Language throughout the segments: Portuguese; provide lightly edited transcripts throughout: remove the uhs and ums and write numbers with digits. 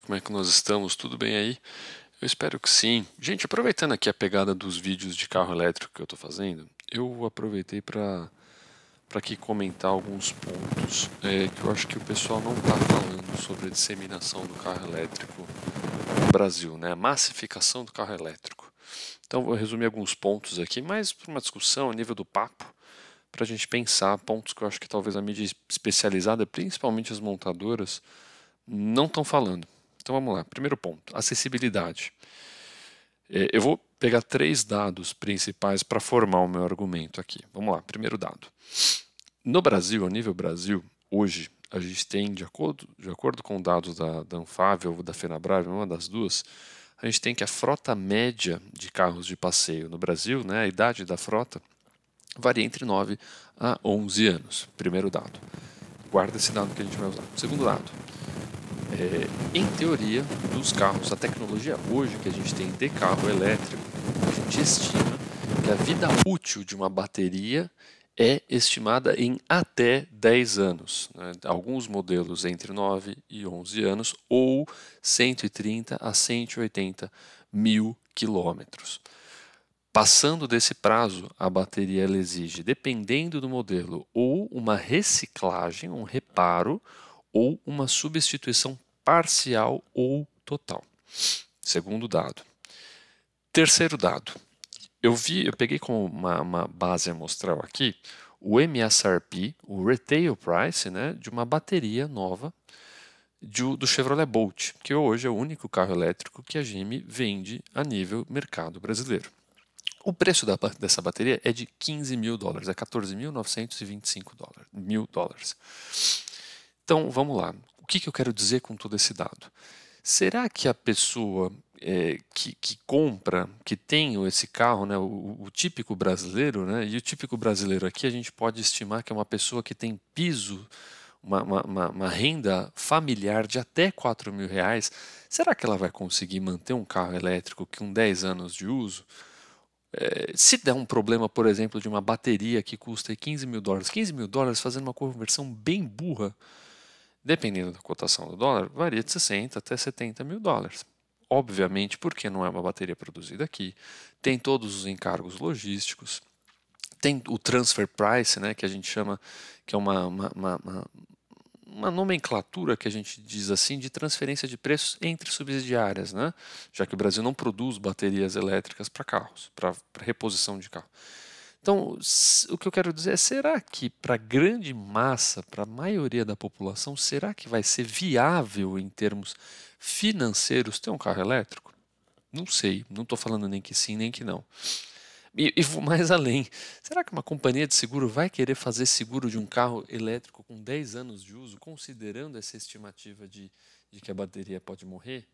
como é que nós estamos? Tudo bem aí? Eu espero que sim. Gente, aproveitando aqui a pegada dos vídeos de carro elétrico que eu estou fazendo, eu aproveitei para aqui comentar alguns pontos que eu acho que o pessoal não está falando sobre a disseminação do carro elétrico no Brasil, né? A massificação do carro elétrico. Então, vou resumir alguns pontos aqui, mais para uma discussão a nível do papo, para a gente pensar pontos que eu acho que talvez a mídia especializada, principalmente as montadoras, não estão falando. Então vamos lá. Primeiro ponto, acessibilidade. Eu vou pegar 3 dados principais para formar o meu argumento aqui. Vamos lá, primeiro dado. No Brasil, a nível Brasil, hoje a gente tem, de acordo com dados da Anfávia ou da Fenabrave, uma das duas, a gente tem que a frota média de carros de passeio no Brasil, né, a idade da frota, varia entre 9 a 11 anos. Primeiro dado. Guarda esse dado que a gente vai usar. Segundo dado. Em teoria, dos carros, a tecnologia hoje que a gente tem de carro elétrico, a gente estima que a vida útil de uma bateria é estimada em até 10 anos. Né? Alguns modelos entre 9 e 11 anos ou 130 a 180 mil quilômetros. Passando desse prazo, a bateria ela exige, dependendo do modelo, ou uma reciclagem, um reparo, ou uma substituição parcial ou total. Segundo dado. Terceiro dado. Eu peguei como uma base amostral aqui o MSRP, o Retail Price, né, de uma bateria nova do Chevrolet Bolt, que hoje é o único carro elétrico que a GM vende a nível mercado brasileiro. O preço dessa bateria é de 15 mil dólares, é 14.925 mil dólares. Então, vamos lá. O que eu quero dizer com todo esse dado? Será que a pessoa que compra, que tem esse carro, né, o típico brasileiro, né, e o típico brasileiro aqui a gente pode estimar que é uma pessoa que tem piso, uma renda familiar de até 4 mil reais, será que ela vai conseguir manter um carro elétrico com 10 anos de uso? Se der um problema, por exemplo, de uma bateria que custa 15 mil dólares, 15 mil dólares fazendo uma conversão bem burra, dependendo da cotação do dólar, varia de 60 até 70 mil dólares. Obviamente, porque não é uma bateria produzida aqui, tem todos os encargos logísticos, tem o transfer price, né, que a gente chama, que é uma nomenclatura que a gente diz assim de transferência de preços entre subsidiárias, né? Já que o Brasil não produz baterias elétricas para carros, para reposição de carro. Então, o que eu quero dizer é, será que para a grande massa, para a maioria da população, será que vai ser viável em termos financeiros ter um carro elétrico? Não sei, não estou falando nem que sim, nem que não. E vou mais além. Será que uma companhia de seguro vai querer fazer seguro de um carro elétrico com 10 anos de uso, considerando essa estimativa de que a bateria pode morrer?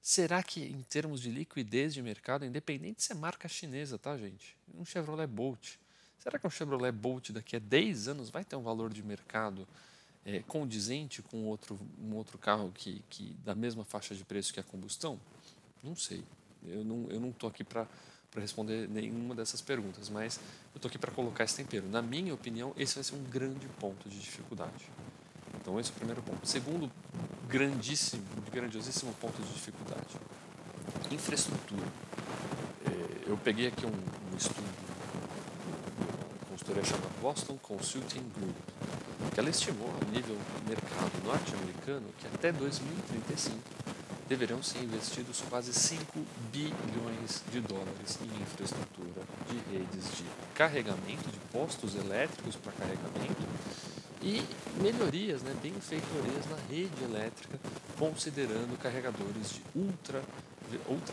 Será que, em termos de liquidez de mercado, independente se é marca chinesa, tá, gente? Um Chevrolet Bolt. Será que um Chevrolet Bolt daqui a 10 anos vai ter um valor de mercado condizente com um outro carro da mesma faixa de preço que a combustão? Não sei. Eu não estou aqui para responder nenhuma dessas perguntas, mas eu estou aqui para colocar esse tempero. Na minha opinião, esse vai ser um grande ponto de dificuldade. Então, esse é o primeiro ponto. Segundo grandiosíssimo ponto de dificuldade: infraestrutura. Eu peguei aqui um estudo, uma consultoria chamada Boston Consulting Group, que ela estimou a nível mercado norte-americano que até 2035 deverão ser investidos quase 5 bilhões de dólares em infraestrutura de redes de carregamento, de postos elétricos para carregamento e melhorias, né, benfeitorias na rede elétrica, considerando carregadores de ultra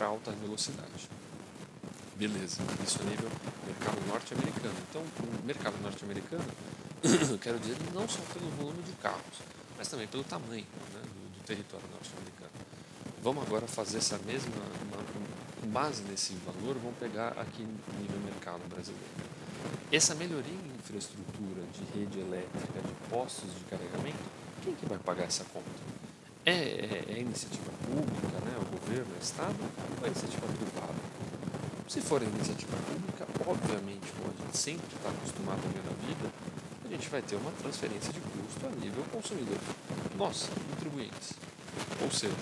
alta velocidade. Beleza, isso a nível mercado norte-americano. Então, o mercado norte-americano, quero dizer, não só pelo volume de carros, mas também pelo tamanho, né, do território norte-americano. Vamos agora fazer essa mesma, com base nesse valor, vamos pegar aqui no nível mercado brasileiro. Essa melhoria em infraestrutura de rede elétrica, de postos de carregamento, quem que vai pagar essa conta? É iniciativa pública, né, o governo, o Estado, ou é iniciativa privada? Se for iniciativa pública, obviamente, como a gente sempre está acostumado a ver na vida, a gente vai ter uma transferência de custo a nível consumidor. Nós, contribuintes. Ou seja,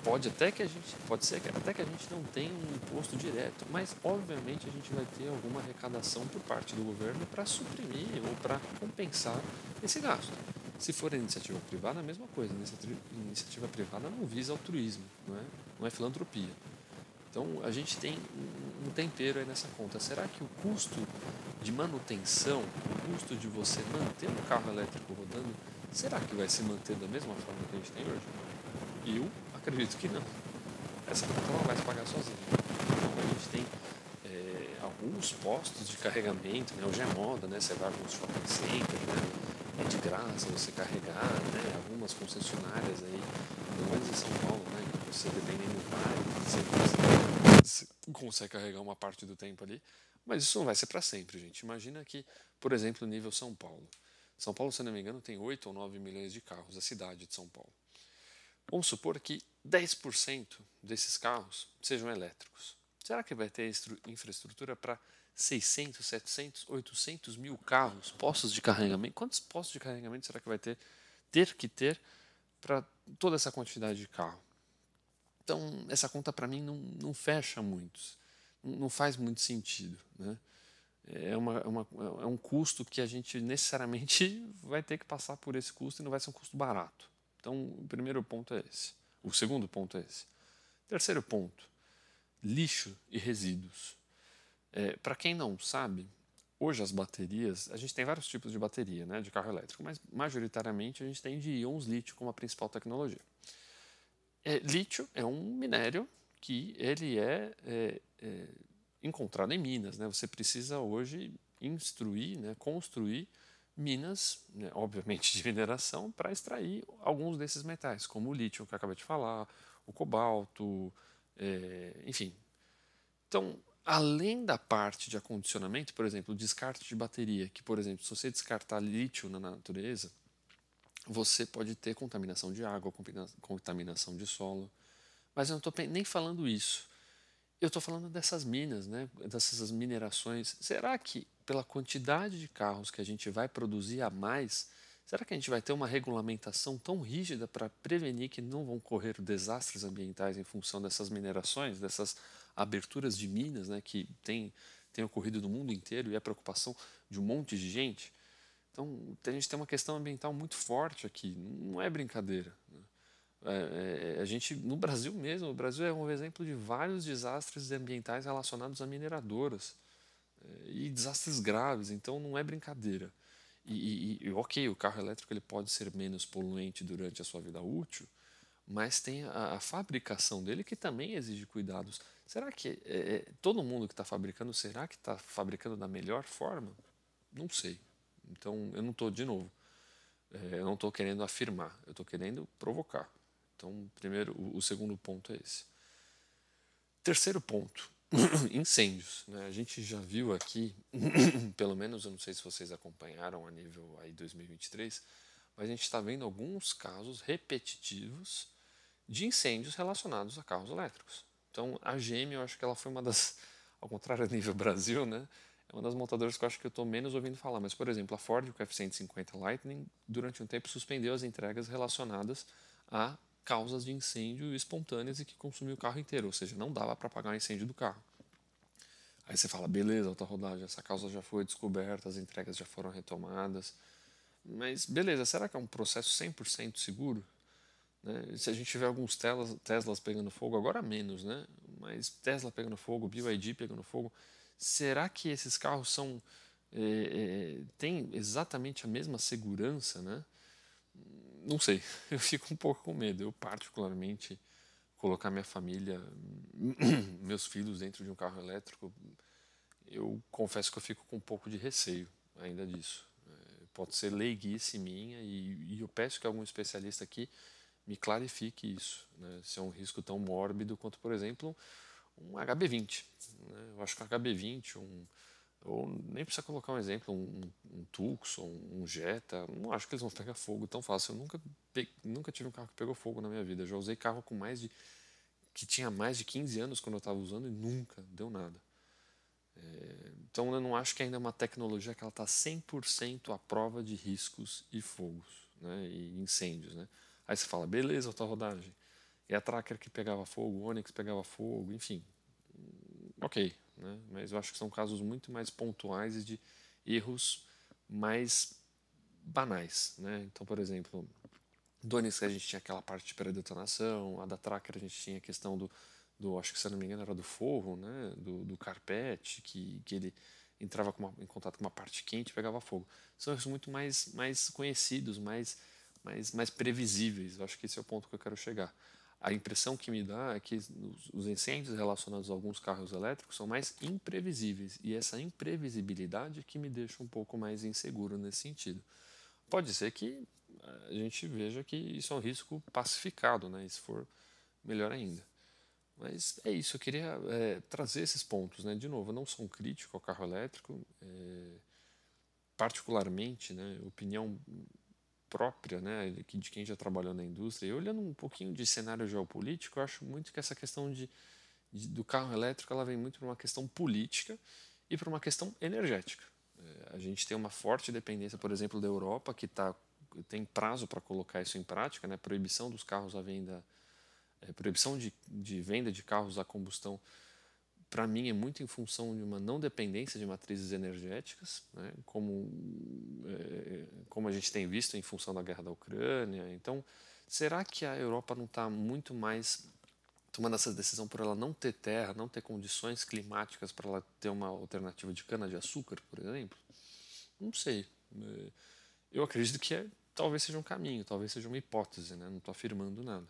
pode ser até que a gente não tenha um imposto direto, mas obviamente a gente vai ter alguma arrecadação por parte do governo para suprimir ou para compensar esse gasto. Se for iniciativa privada, a mesma coisa. Iniciativa privada não visa altruísmo, não é filantropia. Então a gente tem um tempero aí nessa conta. Será que o custo de manutenção, o custo de você manter um carro elétrico rodando, será que vai se manter da mesma forma que a gente tem hoje? Eu acredito que não. Essa conta ela vai se pagar sozinha. Então a gente tem alguns postos de carregamento, né? Hoje é moda, né? Você vai a alguns shopping centers, né? É de graça você carregar, né? Algumas concessionárias aí, pelo menos em São Paulo, né? Que você, dependendo do bairro, você consegue carregar uma parte do tempo ali. Mas isso não vai ser para sempre, gente. Imagina que, por exemplo, nível São Paulo. São Paulo, se não me engano, tem 8 ou 9 milhões de carros, a cidade de São Paulo. Vamos supor que 10% desses carros sejam elétricos. Será que vai ter infraestrutura para 600, 700, 800 mil carros, postos de carregamento? Quantos postos de carregamento será que vai ter que ter para toda essa quantidade de carro? Então, essa conta para mim não fecha muito, não faz muito sentido, né? É um custo que a gente necessariamente vai ter que passar por esse custo e não vai ser um custo barato. Então, o primeiro ponto é esse. O segundo ponto é esse. Terceiro ponto, lixo e resíduos. Para quem não sabe, hoje as baterias, a gente tem vários tipos de bateria, né, de carro elétrico, mas majoritariamente a gente tem de íons lítio como a principal tecnologia. Lítio é um minério que ele é encontrado em minas, né? Você precisa hoje instruir, né, construir minas, né, obviamente de mineração, para extrair alguns desses metais, como o lítio que eu acabei de falar, o cobalto, enfim. Então, além da parte de acondicionamento, por exemplo, o descarte de bateria, que, por exemplo, se você descartar lítio na natureza, você pode ter contaminação de água, contaminação de solo. Mas eu não estou nem falando isso. Eu estou falando dessas minas, né? Dessas minerações. Será que, pela quantidade de carros que a gente vai produzir a mais, será que a gente vai ter uma regulamentação tão rígida para prevenir que não vão ocorrer desastres ambientais em função dessas minerações, dessas aberturas de minas, né? Que tem ocorrido no mundo inteiro e é preocupação de um monte de gente? Então, a gente tem uma questão ambiental muito forte aqui, não é brincadeira, né? A gente, no Brasil mesmo, o Brasil é um exemplo de vários desastres ambientais relacionados a mineradoras, e desastres graves, então não é brincadeira. Ok, o carro elétrico ele pode ser menos poluente durante a sua vida útil, mas tem a fabricação dele que também exige cuidados. Será que todo mundo que está fabricando, será que está fabricando da melhor forma? Não sei. Então, eu não estou, de novo, eu não estou querendo afirmar, eu estou querendo provocar. Então, primeiro, o segundo ponto é esse. Terceiro ponto, incêndios, né? A gente já viu aqui, pelo menos eu não sei se vocês acompanharam a nível aí 2023, mas a gente está vendo alguns casos repetitivos de incêndios relacionados a carros elétricos. Então, a GM, eu acho que ela foi uma das, ao contrário a nível Brasil, né? É uma das montadoras que eu acho que eu estou menos ouvindo falar. Mas, por exemplo, a Ford com a F-150 Lightning, durante um tempo, suspendeu as entregas relacionadas a causas de incêndio espontâneas e que consumiu o carro inteiro. Ou seja, não dava para apagar o incêndio do carro. Aí você fala, beleza, alta rodagem, essa causa já foi descoberta, as entregas já foram retomadas. Mas, beleza, será que é um processo 100% seguro? Né? Se a gente tiver alguns Teslas pegando fogo, agora menos, né? Mas Tesla pegando fogo, BYD pegando fogo, será que esses carros têm exatamente a mesma segurança, né? Não sei, eu fico um pouco com medo. Eu particularmente colocar minha família, meus filhos dentro de um carro elétrico, eu confesso que eu fico com um pouco de receio ainda disso. Pode ser leiguice minha e eu peço que algum especialista aqui me clarifique isso, né? Se é um risco tão mórbido quanto, por exemplo, um HB20. Né? Eu acho que um HB20, ou nem precisa colocar um exemplo, um Tucson, um Jetta, não acho que eles vão pegar fogo tão fácil. Eu nunca tive um carro que pegou fogo na minha vida. Eu já usei carro que tinha mais de 15 anos quando eu estava usando e nunca deu nada. Então eu não acho que ainda é uma tecnologia que ela está 100% à prova de riscos e fogos, né? E incêndios, né? Aí você fala, beleza, alta rodagem. e a Tracker que pegava fogo, o Onix pegava fogo, enfim, ok, né? Mas eu acho que são casos muito mais pontuais e de erros mais banais, né? Então, por exemplo, do Onix a gente tinha aquela parte de pré-detonação, a da Tracker a gente tinha a questão acho que se eu não me engano era do forro, né? Do carpete, que ele entrava em contato com uma parte quente e pegava fogo. São erros muito mais conhecidos, mais previsíveis. Eu acho que esse é o ponto que eu quero chegar. A impressão que me dá é que os incêndios relacionados a alguns carros elétricos são mais imprevisíveis, e essa imprevisibilidade é que me deixa um pouco mais inseguro nesse sentido. Pode ser que a gente veja que isso é um risco pacificado, né? E se for, melhor ainda. Mas é isso, eu queria trazer esses pontos, né? De novo, eu não sou um crítico ao carro elétrico, particularmente, né? Opinião própria, né? De quem já trabalhou na indústria. E olhando um pouquinho de cenário geopolítico, eu acho muito que essa questão do carro elétrico ela vem muito para uma questão política e para uma questão energética. A gente tem uma forte dependência, por exemplo, da Europa, que tem prazo para colocar isso em prática, né? Proibição dos carros à venda, proibição de venda de carros a combustão, para mim é muito em função de uma não dependência de matrizes energéticas, né? Como a gente tem visto em função da guerra da Ucrânia. Então, será que a Europa não está muito mais tomando essa decisão por ela não ter terra, não ter condições climáticas para ela ter uma alternativa de cana-de-açúcar, por exemplo? Não sei. Eu acredito que talvez seja um caminho, talvez seja uma hipótese, né? Não estou afirmando nada.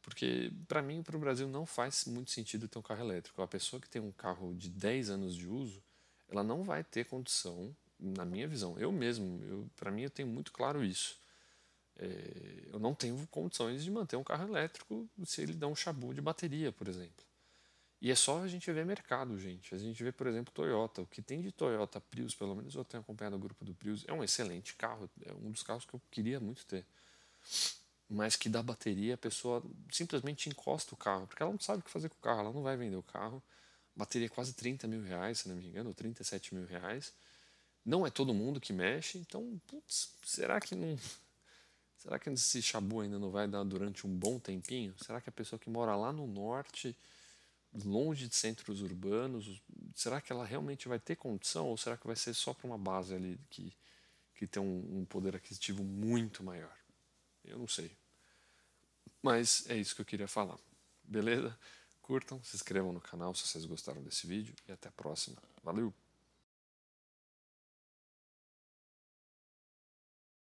Porque, para mim, para o Brasil não faz muito sentido ter um carro elétrico. A pessoa que tem um carro de 10 anos de uso, ela não vai ter condição, na minha visão. Eu mesmo, para mim, eu tenho muito claro isso. Eu não tenho condições de manter um carro elétrico se ele dá um chabu de bateria, por exemplo. E é só a gente ver mercado, gente. A gente vê, por exemplo, Toyota. O que tem de Toyota Prius, pelo menos eu tenho acompanhado o grupo do Prius, é um excelente carro. É um dos carros que eu queria muito ter. Mas que da bateria a pessoa simplesmente encosta o carro, porque ela não sabe o que fazer com o carro, ela não vai vender o carro. Bateria é quase 30 mil reais, se não me engano, ou 37 mil reais. Não é todo mundo que mexe, então, putz, será que não. Será que esse chabu ainda não vai dar durante um bom tempinho? Será que a pessoa que mora lá no norte, longe de centros urbanos, será que ela realmente vai ter condição? Ou será que vai ser só para uma base ali que tem um poder aquisitivo muito maior? Eu não sei. Mas é isso que eu queria falar. Beleza? Curtam, se inscrevam no canal se vocês gostaram desse vídeo e até a próxima. Valeu!